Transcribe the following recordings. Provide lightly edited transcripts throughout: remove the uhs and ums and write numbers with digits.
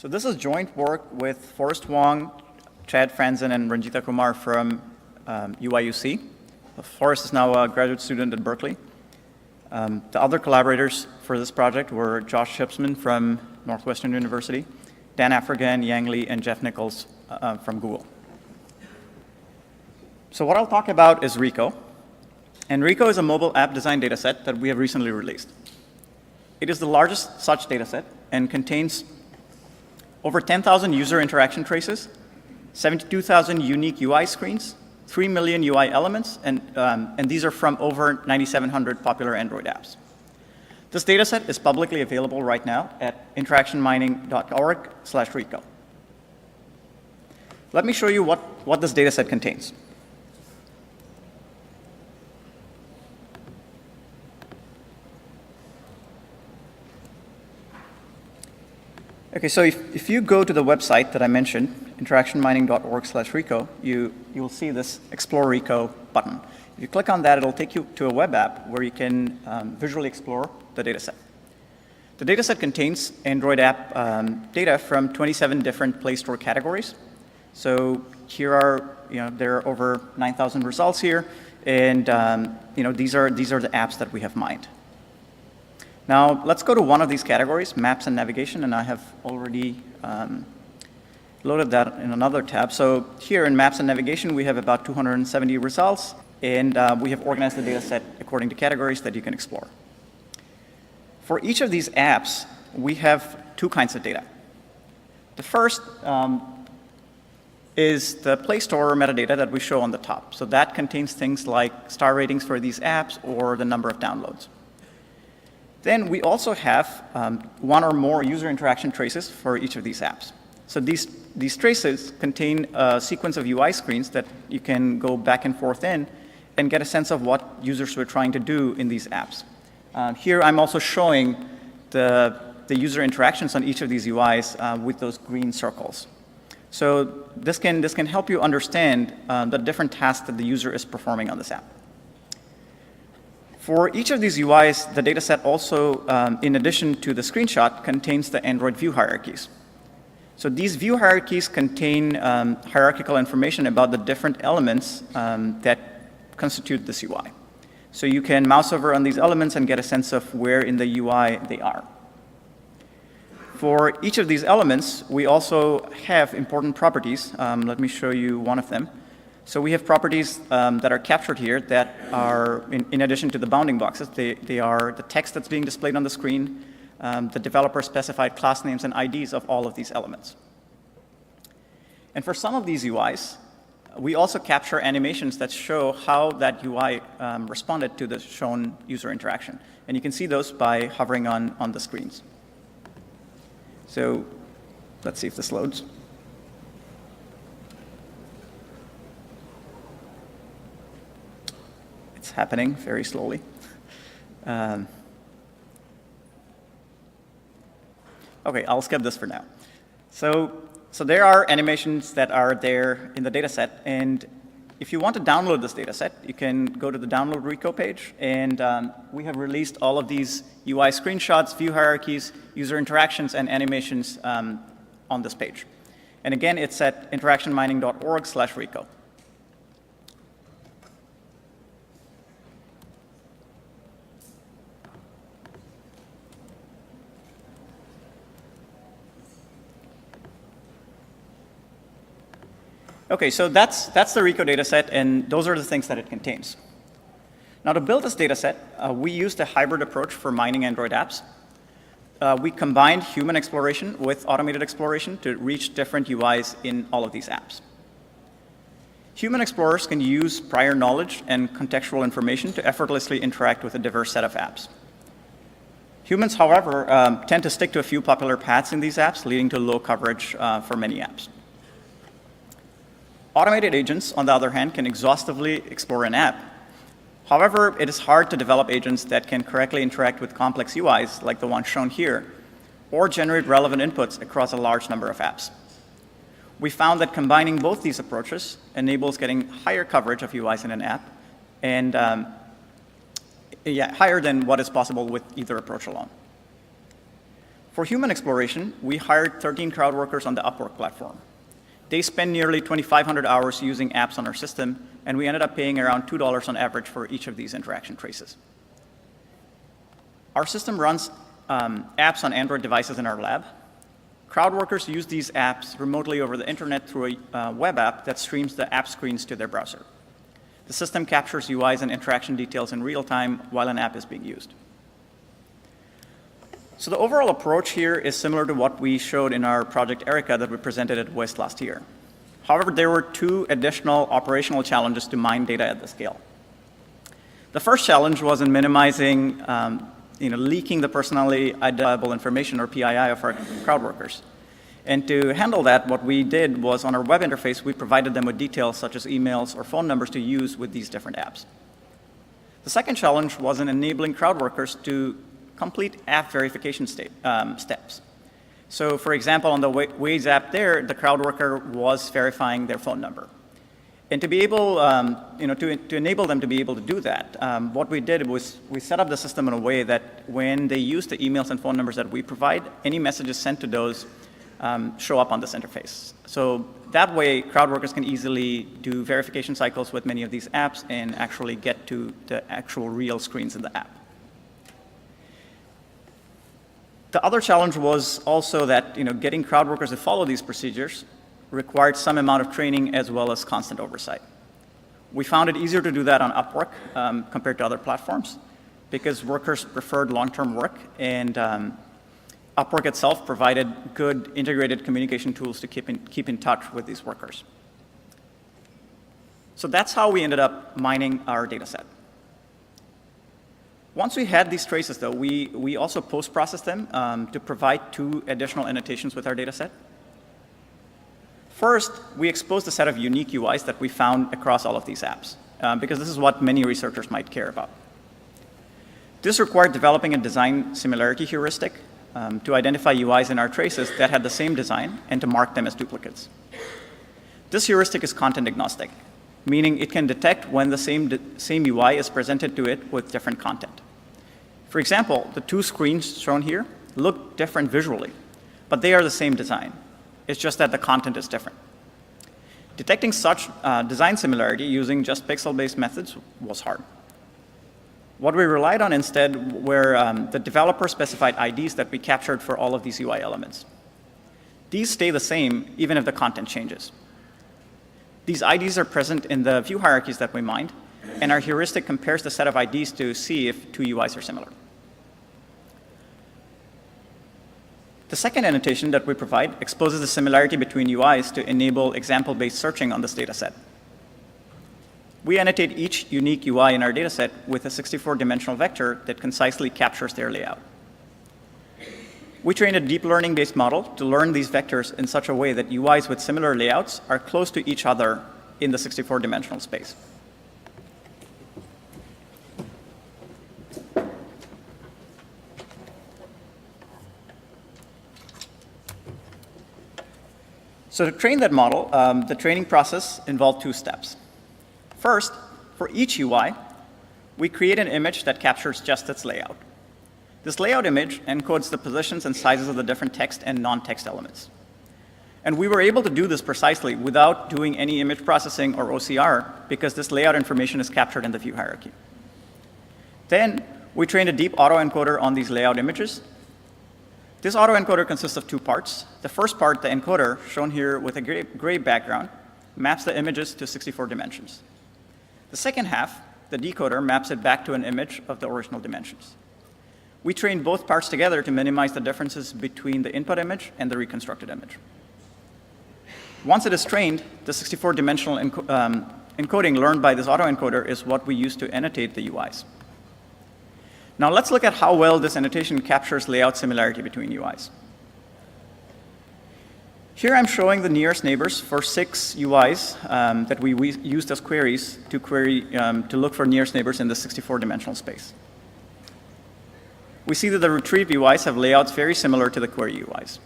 So this is joint work with Huang, Chad Franzen, and Ranjitha Kumar from UIST. Forrest is now a graduate student at Berkeley. The other collaborators for this project were Josh Hibschman from Northwestern University, Dan Afergan, Yang Li, and Jeff Nichols from Google. So what I'll talk about is Rico. And Rico is a mobile app design dataset that we have recently released. It is the largest such dataset and contains over 10,000 user interaction traces, 72,000 unique UI screens, 3 million UI elements, and these are from over 9,700 popular Android apps. This dataset is publicly available right now at interactionmining.org/Rico. Let me show you what this dataset contains. Okay, so if you go to the website that I mentioned, interactionmining.org/Rico, you will see this Explore Rico button. If you click on that, it'll take you to a web app where you can visually explore the dataset. The dataset contains Android app data from 27 different Play Store categories. So here are, there are over 9,000 results here, and these are the apps that we have mined. Now, let's go to one of these categories, Maps and Navigation, and I have already loaded that in another tab. So here in Maps and Navigation, we have about 270 results, and we have organized the data set according to categories that you can explore. For each of these apps, we have two kinds of data. The first is the Play Store metadata that we show on the top. So that contains things like star ratings for these apps or the number of downloads. Then we also have one or more user interaction traces for each of these apps. So these traces contain a sequence of UI screens that you can go back and forth in and get a sense of what users were trying to do in these apps. Here I'm also showing the user interactions on each of these UIs with those green circles. So this can help you understand the different tasks that the user is performing on this app. For each of these UIs, the dataset also, in addition to the screenshot, contains the Android view hierarchies. So these view hierarchies contain hierarchical information about the different elements that constitute this UI. So you can mouse over on these elements and get a sense of where in the UI they are. For each of these elements, we also have important properties. Let me show you one of them. So we have properties that are captured here that are, in addition to the bounding boxes, they are the text that's being displayed on the screen, the developer-specified class names and IDs of all of these elements. And for some of these UIs, we also capture animations that show how that UI responded to the shown user interaction. And you can see those by hovering on the screens. So let's see if this loads. It's happening very slowly. Okay, I'll skip this for now. So there are animations that are there in the dataset, and if you want to download this dataset, you can go to the Download Rico page, and we have released all of these UI screenshots, view hierarchies, user interactions, and animations on this page. And again, it's at interactionmining.org/Rico. Okay, so that's the Rico dataset, and those are the things that it contains. Now, to build this dataset, we used a hybrid approach for mining Android apps. We combined human exploration with automated exploration to reach different UIs in all of these apps. Human explorers can use prior knowledge and contextual information to effortlessly interact with a diverse set of apps. Humans, however, tend to stick to a few popular paths in these apps, leading to low coverage for many apps. Automated agents, on the other hand, can exhaustively explore an app. However, it is hard to develop agents that can correctly interact with complex UIs, like the one shown here, or generate relevant inputs across a large number of apps. We found that combining both these approaches enables getting higher coverage of UIs in an app, and higher than what is possible with either approach alone. For human exploration, we hired 13 crowd workers on the Upwork platform. They spend nearly 2,500 hours using apps on our system, and we ended up paying around $2 on average for each of these interaction traces. Our system runs apps on Android devices in our lab. Crowd workers use these apps remotely over the internet through a web app that streams the app screens to their browser. The system captures UIs and interaction details in real time while an app is being used. So the overall approach here is similar to what we showed in our project Erica that we presented at UIST last year. However, there were two additional operational challenges to mine data at this scale. The first challenge was in minimizing leaking the personally identifiable information, or PII, of our crowd workers. And to handle that, what we did was on our web interface, we provided them with details such as emails or phone numbers to use with these different apps. The second challenge was in enabling crowd workers to complete app verification steps. So for example, on the Waze app there, the crowd worker was verifying their phone number. And to be able, to enable them to be able to do that, what we did was we set up the system in a way that when they use the emails and phone numbers that we provide, any messages sent to those show up on this interface. So that way, crowd workers can easily do verification cycles with many of these apps and actually get to the actual real screens in the app. The other challenge was also that getting crowd workers to follow these procedures required some amount of training as well as constant oversight. We found it easier to do that on Upwork compared to other platforms because workers preferred long-term work, and Upwork itself provided good integrated communication tools to keep in touch with these workers. So that's how we ended up mining our data set. Once we had these traces, though, we also post-processed them to provide two additional annotations with our data set. First, we exposed a set of unique UIs that we found across all of these apps, because this is what many researchers might care about. This required developing a design similarity heuristic to identify UIs in our traces that had the same design and to mark them as duplicates. This heuristic is content agnostic, meaning it can detect when the same UI is presented to it with different content. For example, the two screens shown here look different visually, but they are the same design. It's just that the content is different. Detecting such design similarity using just pixel-based methods was hard. What we relied on instead were the developer-specified IDs that we captured for all of these UI elements. These stay the same even if the content changes. These IDs are present in the view hierarchies that we mined, and our heuristic compares the set of IDs to see if two UIs are similar. The second annotation that we provide exposes the similarity between UIs to enable example-based searching on this data set. We annotate each unique UI in our data set with a 64-dimensional vector that concisely captures their layout. We trained a deep learning-based model to learn these vectors in such a way that UIs with similar layouts are close to each other in the 64-dimensional space. So to train that model, the training process involved two steps. First, for each UI, we create an image that captures just its layout. This layout image encodes the positions and sizes of the different text and non-text elements. And we were able to do this precisely without doing any image processing or OCR because this layout information is captured in the view hierarchy. Then we trained a deep autoencoder on these layout images. This autoencoder consists of two parts. The first part, the encoder, shown here with a gray background, maps the images to 64 dimensions. The second half, the decoder, maps it back to an image of the original dimensions. We trained both parts together to minimize the differences between the input image and the reconstructed image. Once it is trained, the 64-dimensional encoding learned by this autoencoder is what we use to annotate the UIs. Now let's look at how well this annotation captures layout similarity between UIs. Here I'm showing the nearest neighbors for 6 UIs that we used as queries to look for nearest neighbors in the 64-dimensional space. We see that the retrieved UIs have layouts very similar to the query UIs.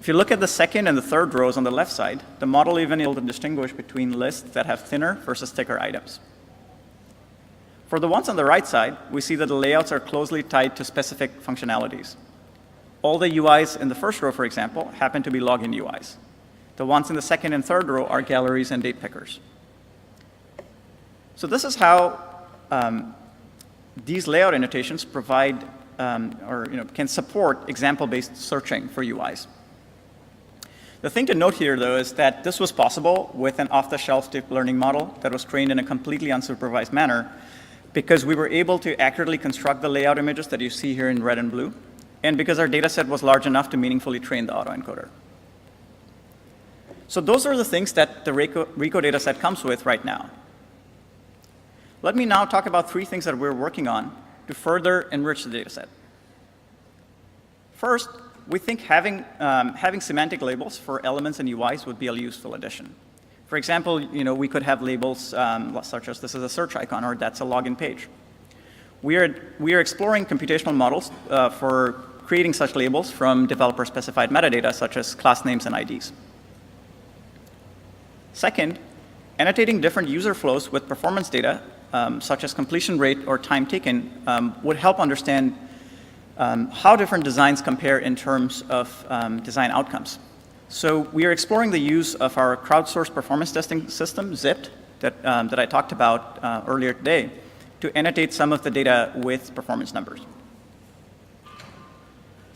If you look at the second and the third rows on the left side, the model even able to distinguish between lists that have thinner versus thicker items. For the ones on the right side, we see that the layouts are closely tied to specific functionalities. All the UIs in the first row, for example, happen to be login UIs. The ones in the second and third row are galleries and date pickers. So this is how these layout annotations provide can support example-based searching for UIs. The thing to note here, though, is that this was possible with an off-the-shelf deep learning model that was trained in a completely unsupervised manner because we were able to accurately construct the layout images that you see here in red and blue, and because our data set was large enough to meaningfully train the autoencoder. So those are the things that the Rico data set comes with right now. Let me now talk about 3 things that we're working on to further enrich the data set. First, we think having semantic labels for elements and UIs would be a useful addition. For example, we could have labels such as this is a search icon or that's a login page. We are exploring computational models for creating such labels from developer-specified metadata such as class names and IDs. Second, annotating different user flows with performance data, such as completion rate or time taken, would help understand how different designs compare in terms of design outcomes. So we are exploring the use of our crowdsourced performance testing system, Zipped, that I talked about earlier today, to annotate some of the data with performance numbers.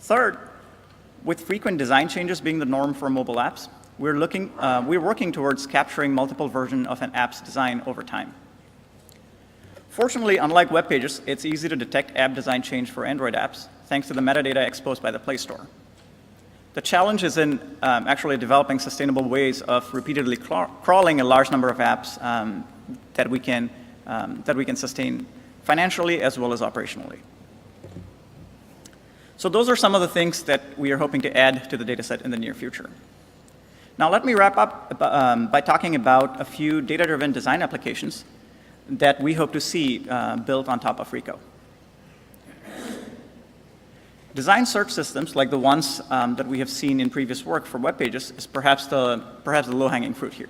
Third, with frequent design changes being the norm for mobile apps, we're working towards capturing multiple versions of an app's design over time. Fortunately, unlike web pages, it's easy to detect app design change for Android apps, thanks to the metadata exposed by the Play Store. The challenge is in actually developing sustainable ways of repeatedly crawling a large number of apps that we can sustain financially as well as operationally. So those are some of the things that we are hoping to add to the dataset in the near future. Now let me wrap up by talking about a few data-driven design applications that we hope to see built on top of Rico. Design search systems like the ones that we have seen in previous work for web pages is perhaps the low-hanging fruit here.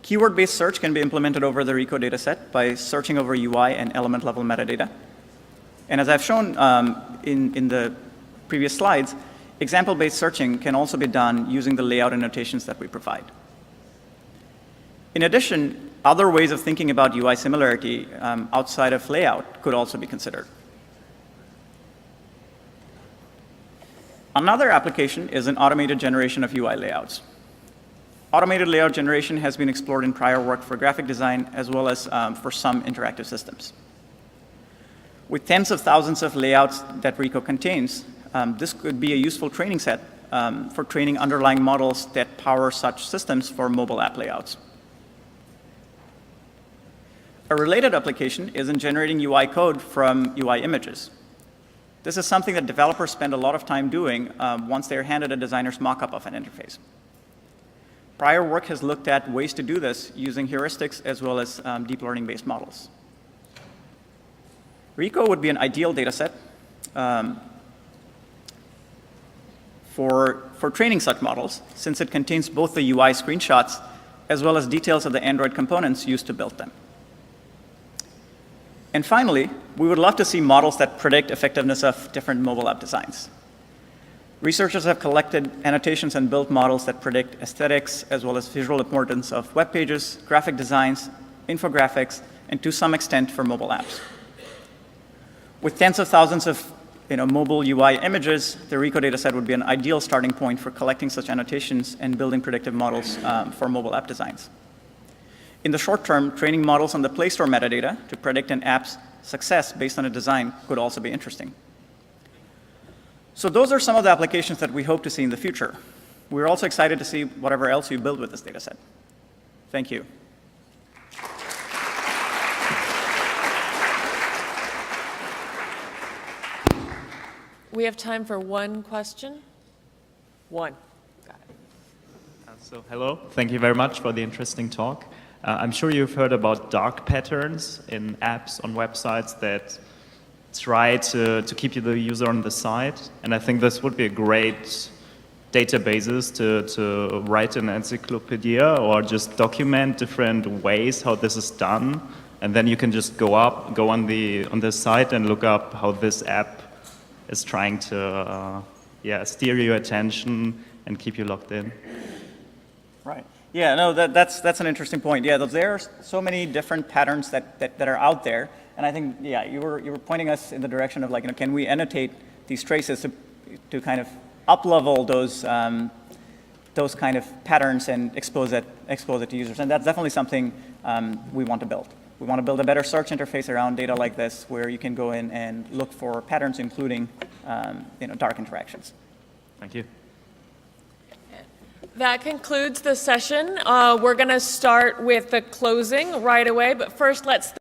Keyword-based search can be implemented over the Rico dataset by searching over UI and element-level metadata. And as I've shown in the previous slides, example-based searching can also be done using the layout annotations that we provide. In addition, other ways of thinking about UI similarity outside of layout could also be considered. Another application is an automated generation of UI layouts. Automated layout generation has been explored in prior work for graphic design as well as for some interactive systems. With tens of thousands of layouts that Rico contains, this could be a useful training set for training underlying models that power such systems for mobile app layouts. A related application is in generating UI code from UI images. This is something that developers spend a lot of time doing once they're handed a designer's mock-up of an interface. Prior work has looked at ways to do this using heuristics as well as deep learning-based models. Rico would be an ideal data set for training such models, since it contains both the UI screenshots as well as details of the Android components used to build them. And finally, we would love to see models that predict effectiveness of different mobile app designs. Researchers have collected annotations and built models that predict aesthetics as well as visual importance of web pages, graphic designs, infographics, and to some extent for mobile apps. With tens of thousands of mobile UI images, the Rico dataset would be an ideal starting point for collecting such annotations and building predictive models for mobile app designs. In the short term, training models on the Play Store metadata to predict an app's success based on a design could also be interesting. So those are some of the applications that we hope to see in the future. We're also excited to see whatever else you build with this dataset. Thank you. We have time for one question. One. Got it. So hello, thank you very much for the interesting talk. I'm sure you've heard about dark patterns in apps on websites that try to keep the user on the site. And I think this would be a great databases to write an encyclopedia or just document different ways how this is done. And then you can just go on the site and look up how this app is trying to steer your attention and keep you locked in. Right. Yeah, no, that's an interesting point. Yeah, there are so many different patterns that are out there, and I think, yeah, you were pointing us in the direction of, like, you know, can we annotate these traces to kind of up-level those kind of patterns and expose it to users, and that's definitely something we want to build. We want to build a better search interface around data like this, where you can go in and look for patterns, including dark interactions. Thank you. That concludes the session. We're going to start with the closing right away, but first let's